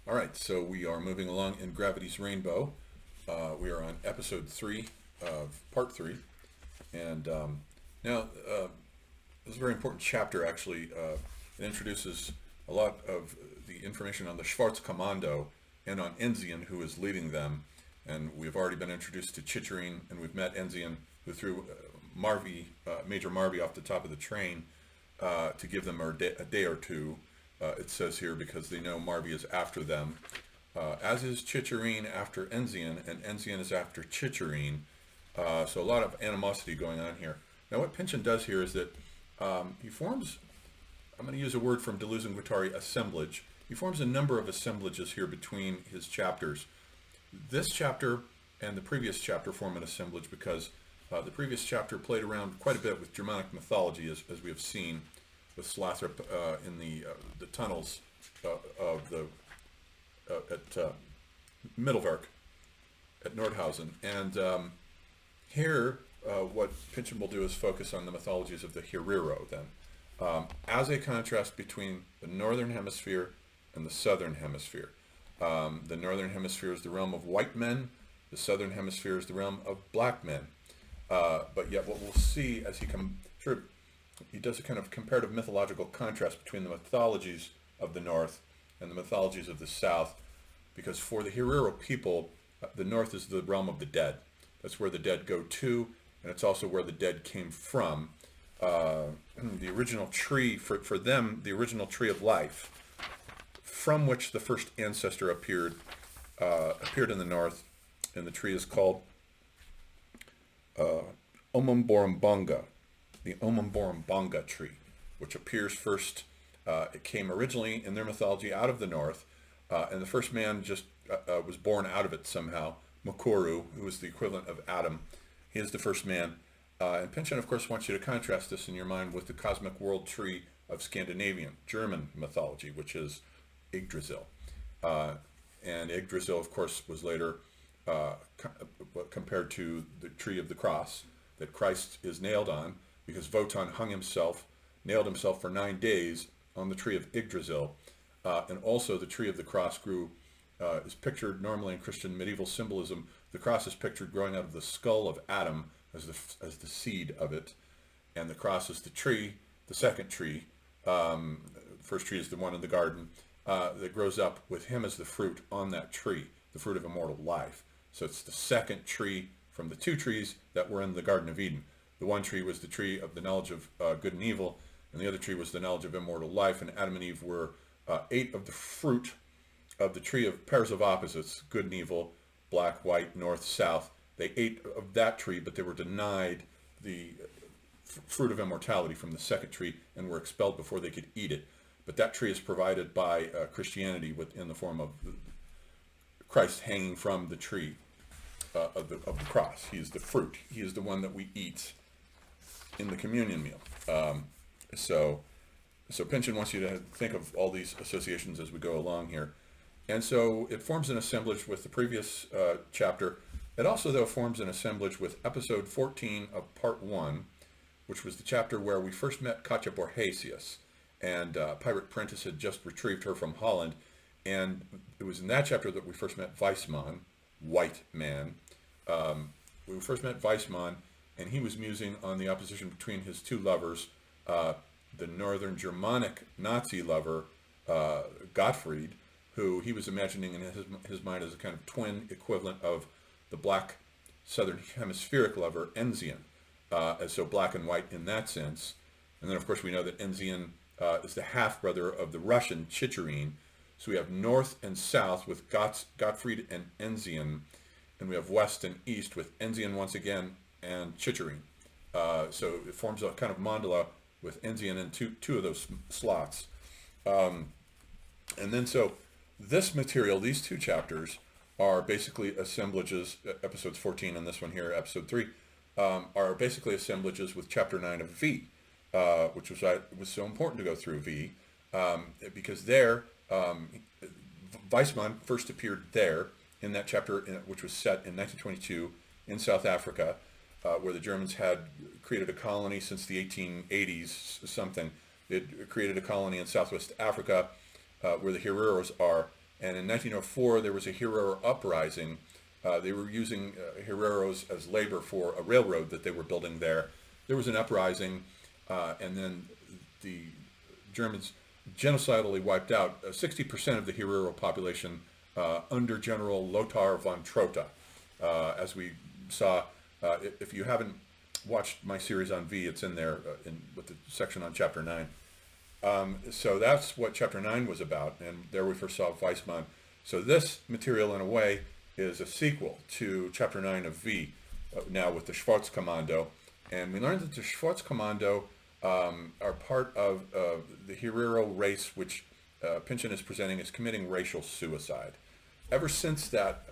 All right, so we are moving along in Gravity's Rainbow. We are on episode 3 of part 3. And now, this is a very important chapter, actually. It introduces a lot of the information on the Schwarzkommando and on Enzian, who is leading them. And we've already been introduced to Chicherin, and we've met Enzian, who threw Major Marvy off the top of the train to give them a day or two. It says here, because they know Marvy is after them, as is Chicherin after Enzian, and Enzian is after Chicherin. So a lot of animosity going on here. Now what Pynchon does here is that he forms, I'm going to use a word from Deleuze and Guattari, assemblage. He forms a number of assemblages here between his chapters. This chapter and the previous chapter form an assemblage because the previous chapter played around quite a bit with Germanic mythology, as we have seen with Slathrop in the tunnels at Middelwerk at Nordhausen. And here, what Pynchon will do is focus on the mythologies of the Herero then, as a contrast between the northern hemisphere and the southern hemisphere. The northern hemisphere is the realm of white men, the southern hemisphere is the realm of black men. But yet what we'll see as he does a kind of comparative mythological contrast between the mythologies of the north and the mythologies of the south, because for the Herero people, the north is the realm of the dead. That's where the dead go to, and it's also where the dead came from. The original tree, for them, the original tree of life, from which the first ancestor appeared in the north, and the tree is called Omumborumbanga, the Omumborumbanga tree, which appears first. It came originally in their mythology out of the north, and the first man just was born out of it somehow. Mukuru, who is the equivalent of Adam, he is the first man. And Pynchon, of course, wants you to contrast this in your mind with the cosmic world tree of Scandinavian, German mythology, which is Yggdrasil. And Yggdrasil, of course, was later compared to the tree of the cross that Christ is nailed on, because Wotan nailed himself for 9 days on the tree of Yggdrasil. And also the tree of the cross is pictured normally in Christian medieval symbolism. The cross is pictured growing out of the skull of Adam as the seed of it. And the cross is the tree, the second tree. The first tree is the one in the garden that grows up with him as the fruit on that tree, the fruit of immortal life. So it's the second tree from the two trees that were in the Garden of Eden. The one tree was the tree of the knowledge of good and evil, and the other tree was the knowledge of immortal life. And Adam and Eve ate of the fruit of the tree of pairs of opposites, good and evil, black, white, north, south. They ate of that tree, but they were denied the fruit of immortality from the second tree and were expelled before they could eat it. But that tree is provided by Christianity in the form of Christ hanging from the tree of the cross. He is the fruit. He is the one that we eat in the communion meal. So Pynchon wants you to think of all these associations as we go along here. And so it forms an assemblage with the previous chapter. It also, though, forms an assemblage with episode 14 of part 1, which was the chapter where we first met Katja Borgesius. And Pirate Prentice had just retrieved her from Holland. And it was in that chapter that we first met Weissmann, white man. We first met Weissmann, and he was musing on the opposition between his two lovers, the northern Germanic Nazi lover, Gottfried, who he was imagining in his mind as a kind of twin equivalent of the black southern hemispheric lover, Enzian, as so black and white in that sense. And then, of course, we know that Enzian is the half-brother of the Russian Chicherin. So we have north and south with Gottfried and Enzian, and we have west and east with Enzian once again and Chicherin. So it forms a kind of mandala with Enzian in two of those slots. And then so this material, these two chapters, are basically assemblages, episodes 14 and this one here, episode 3, are basically assemblages with chapter 9 of V, which was so important to go through V, because there, Weissmann first appeared there in that chapter, which was set in 1922 in South Africa, where the Germans had created a colony since the 1880s something. It created a colony in Southwest Africa where the Hereros are, And in 1904, there was a Herero uprising. They were using Hereros as labor for a railroad that they were building there. There was an uprising, and then the Germans genocidally wiped out 60% of the Herero population under General Lothar von Trotha. As we saw, if you haven't watched my series on V, it's in there with the section on Chapter 9. So that's what Chapter 9 was about, and there we first saw Weissmann. So this material, in a way, is a sequel to Chapter 9 of V, now with the Schwarzkommando. And we learned that the Schwarzkommando are part of the Herero race, which Pynchon is presenting as committing racial suicide. Ever since that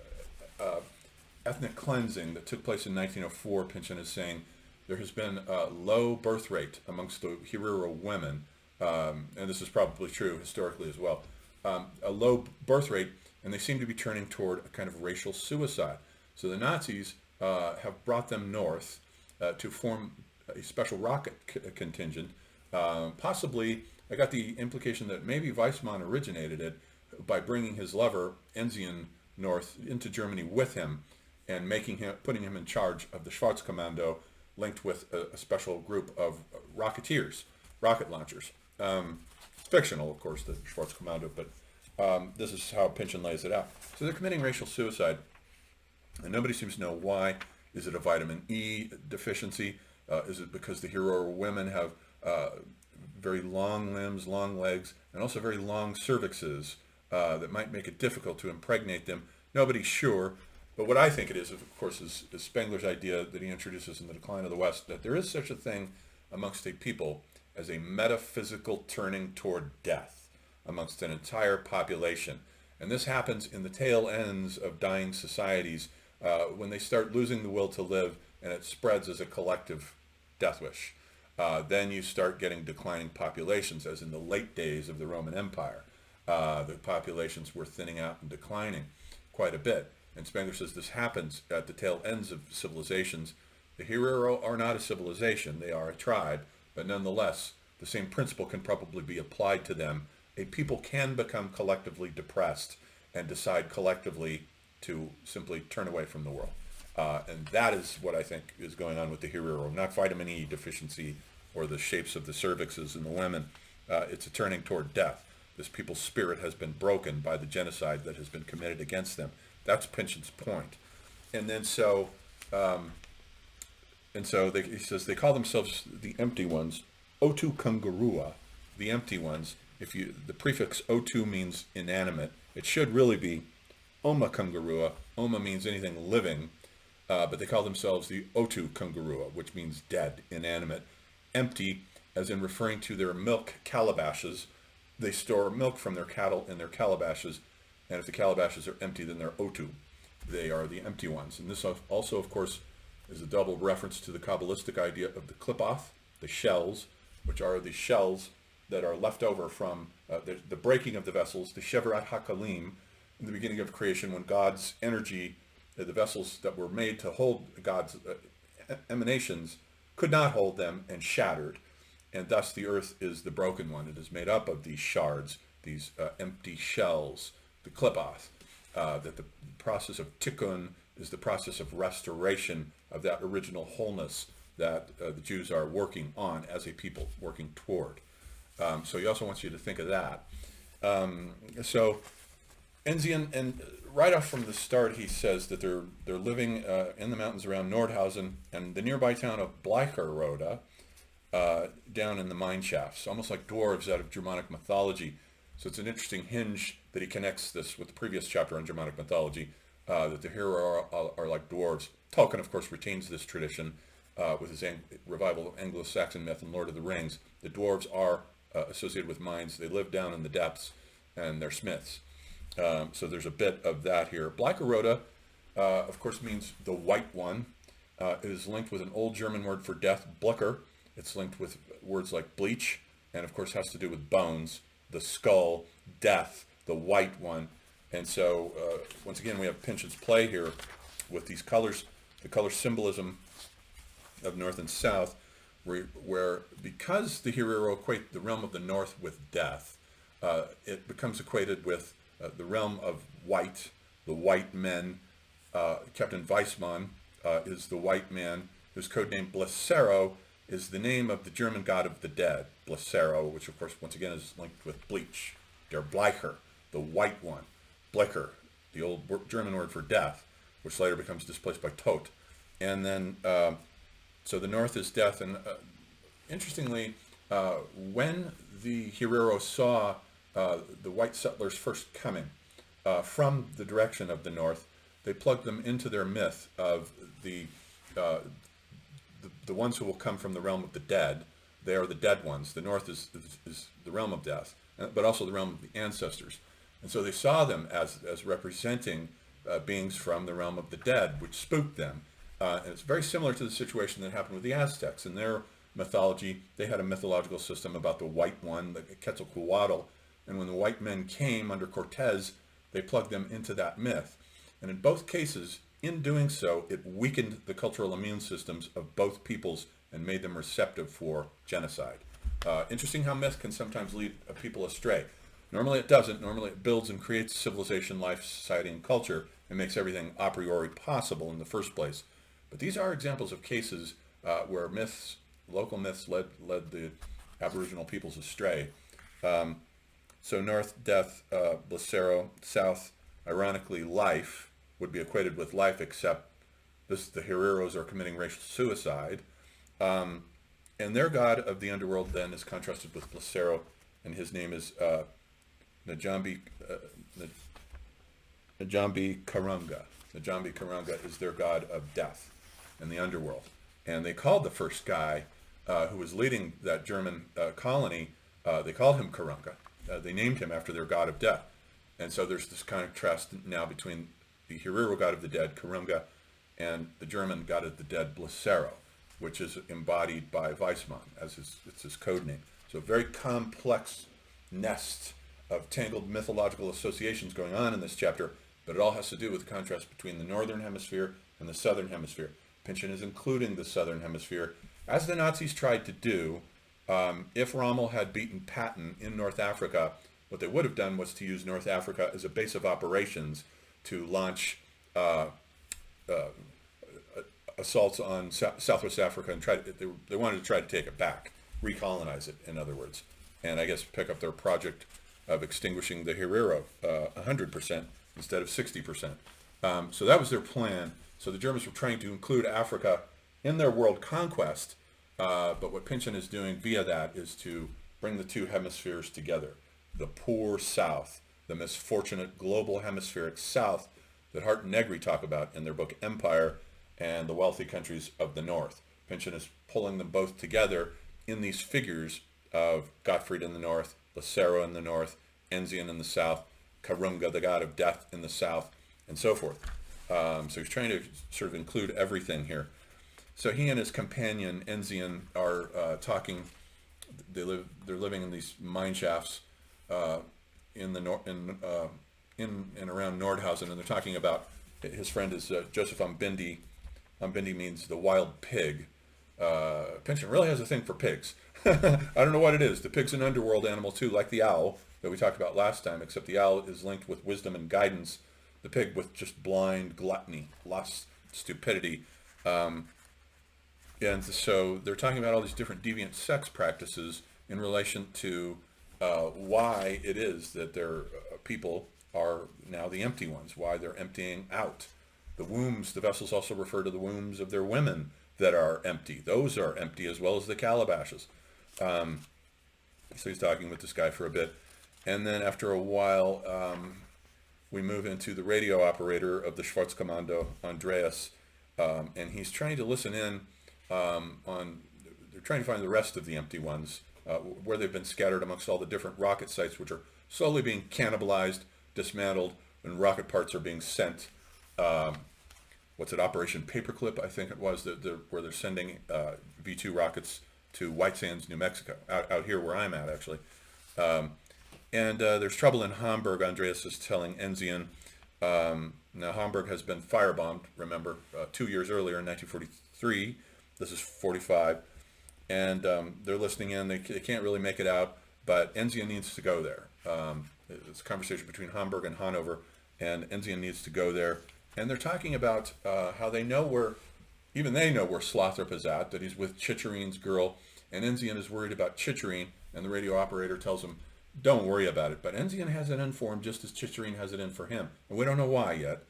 ethnic cleansing that took place in 1904, Pynchon is saying there has been a low birth rate amongst the Herero women, and this is probably true historically as well, a low birth rate, and they seem to be turning toward a kind of racial suicide. So the Nazis have brought them north to form a special rocket contingent. Possibly, I got the implication that maybe Weissmann originated it by bringing his lover, Enzian, north into Germany with him and putting him in charge of the Schwarzkommando, linked with a special group of rocketeers, rocket launchers. Fictional, of course, the Schwarzkommando, but this is how Pynchon lays it out. So they're committing racial suicide, and nobody seems to know why. Is it a vitamin E deficiency? Is it because the Herero women have very long limbs, long legs, and also very long cervixes that might make it difficult to impregnate them? Nobody's sure. But what I think it is, of course, is Spengler's idea that he introduces in The Decline of the West, that there is such a thing amongst a people as a metaphysical turning toward death amongst an entire population. And this happens in the tail ends of dying societies when they start losing the will to live, and it spreads as a collective death wish. Then you start getting declining populations, as in the late days of the Roman Empire. The populations were thinning out and declining quite a bit. And Spengler says this happens at the tail ends of civilizations. The Herero are not a civilization, they are a tribe, but nonetheless, the same principle can probably be applied to them. A people can become collectively depressed and decide collectively to simply turn away from the world. And that is what I think is going on with the Herero, not vitamin E deficiency or the shapes of the cervixes in the women. It's a turning toward death. This people's spirit has been broken by the genocide that has been committed against them. That's Pynchon's point. And then he says they call themselves the empty ones, otu kungurua, the empty ones. The prefix otu means inanimate. It should really be oma kungurua. Oma means anything living, but they call themselves the otu kungurua, which means dead, inanimate. Empty, as in referring to their milk calabashes. They store milk from their cattle in their calabashes, and if the calabashes are empty, then they're otu. They are the empty ones. And this also, of course, is a double reference to the Kabbalistic idea of the klipoth, the shells, which are the shells that are left over from the breaking of the vessels, the Shevarat HaKalim, in the beginning of creation, when God's energy, the vessels that were made to hold God's emanations, could not hold them and shattered. And thus the earth is the broken one. It is made up of these shards, these empty shells, the klipoth. That the process of tikkun is the process of restoration of that original wholeness that the Jews are working on as a people, working toward. So he also wants you to think of that. So Enzian, and right off from the start, he says that they're living in the mountains around Nordhausen and the nearby town of Bleicherode, down in the mine shafts, almost like dwarves out of Germanic mythology. So it's an interesting hinge that he connects this with the previous chapter on Germanic mythology, that the Herero are like dwarves. Tolkien, of course, retains this tradition with his revival of Anglo-Saxon myth and Lord of the Rings. The dwarves are associated with mines. They live down in the depths, and they're smiths. So there's a bit of that here. Bleicherode, of course, means the white one. It is linked with an old German word for death, Blicker. It's linked with words like bleach, and of course has to do with bones, the skull, death, the white one. And so, once again, we have Pynchon's play here with these colors, the color symbolism of North and South, where because the Herero equate the realm of the North with death, it becomes equated with the realm of white, the white men. Captain Weissmann is the white man whose codename Blessero is the name of the German god of the dead. Blessero, which of course once again is linked with bleach. Der Bleicher, the white one. Blecher, the old German word for death, which later becomes displaced by Tod. And then, so the north is death. And interestingly, when the Herero saw the white settlers first coming from the direction of the north, they plugged them into their myth of the ones who will come from the realm of the dead. They are the dead ones. The north is the realm of death, but also the realm of the ancestors. And so they saw them as representing beings from the realm of the dead, which spooked them. And it's very similar to the situation that happened with the Aztecs. In their mythology, they had a mythological system about the white one, the Quetzalcoatl. And when the white men came under Cortez, they plugged them into that myth. And in both cases, in doing so, it weakened the cultural immune systems of both peoples and made them receptive for genocide. Interesting how myth can sometimes lead a people astray. Normally it doesn't. Normally it builds and creates civilization, life, society, and culture, and makes everything a priori possible in the first place. But these are examples of cases where myths, local myths, led the Aboriginal peoples astray. So north, death, Blessero; south, ironically, life would be equated with life, except the Hereros are committing racial suicide. And their god of the underworld then is contrasted with Blessero, and his name is Najambi Karunga. Najambi Karunga is their god of death and the underworld. And they called the first guy who was leading that German colony, they called him Karunga. They named him after their god of death. And so there's this contrast now between the Herero god of the dead, Karunga, and the German god of the dead, Blessero, which is embodied by Weissmann as it's his code name. So a very complex nest of tangled mythological associations going on in this chapter, but it all has to do with the contrast between the northern hemisphere and the southern hemisphere. Pynchon is including the southern hemisphere, as the Nazis tried to do. If Rommel had beaten Patton in North Africa, what they would have done was to use North Africa as a base of operations to launch assaults on Southwest Africa, and they wanted to try to take it back, recolonize it, in other words, and I guess pick up their project of extinguishing the Herero 100% instead of 60%. So that was their plan. So the Germans were trying to include Africa in their world conquest, but what Pynchon is doing via that is to bring the two hemispheres together. The poor South, the misfortunate global hemispheric South that Hart and Negri talk about in their book Empire, and the wealthy countries of the North. Pynchon is pulling them both together in these figures of Gottfried in the North, Blessero in the North, Enzian in the South, Karunga, the god of death, in the South, and so forth. So he's trying to sort of include everything here. So he and his companion Enzian are talking. They're living in these mine shafts in and around Nordhausen, and they're talking about, his friend is Joseph Ambindi. Ambindi means the wild pig. Pynchon really has a thing for pigs. I don't know what it is. The pig's an underworld animal too, like the owl that we talked about last time, except the owl is linked with wisdom and guidance. The pig with just blind gluttony, lust, stupidity. And so they're talking about all these different deviant sex practices in relation to why it is that their people are now the empty ones, why they're emptying out. The wombs, the vessels also refer to the wombs of their women that are empty. Those are empty as well as the calabashes. So he's talking with this guy for a bit. And then after a while, we move into the radio operator of the Schwarzkommando, Andreas, and he's trying to listen in they're trying to find the rest of the empty ones, where they've been scattered amongst all the different rocket sites, which are slowly being cannibalized, dismantled, and rocket parts are being sent. Operation Paperclip, I think it was, where they're sending V-2 rockets to White Sands, New Mexico, out here where I'm at, actually. And there's trouble in Hamburg, Andreas is telling Enzian. Now, Hamburg has been firebombed, remember, 2 years earlier in 1943. This is 45. And they're listening in. They can't really make it out, but Enzian needs to go there. it's a conversation between Hamburg and Hanover, and Enzian needs to go there. And they're talking about how they know even they know where Slothrop is at, that he's with Chicherine's girl, and Enzian is worried about Chicherine, and the radio operator tells him, don't worry about it. But Enzian has it in for him just as Chicherine has it in for him. And we don't know why yet,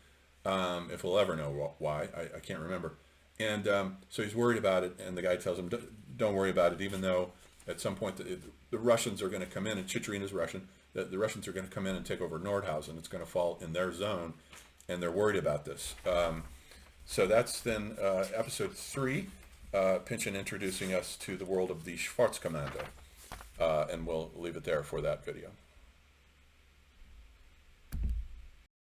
if we'll ever know why. I can't remember. And so he's worried about it, and the guy tells him, don't worry about it, even though at some point the Russians are going to come in, and Chicherine is Russian, the Russians are going to come in and take over Nordhausen. It's going to fall in their zone, and they're worried about this. So that's then episode 3, Pynchon introducing us to the world of the Schwarzkommando. And we'll leave it there for that video.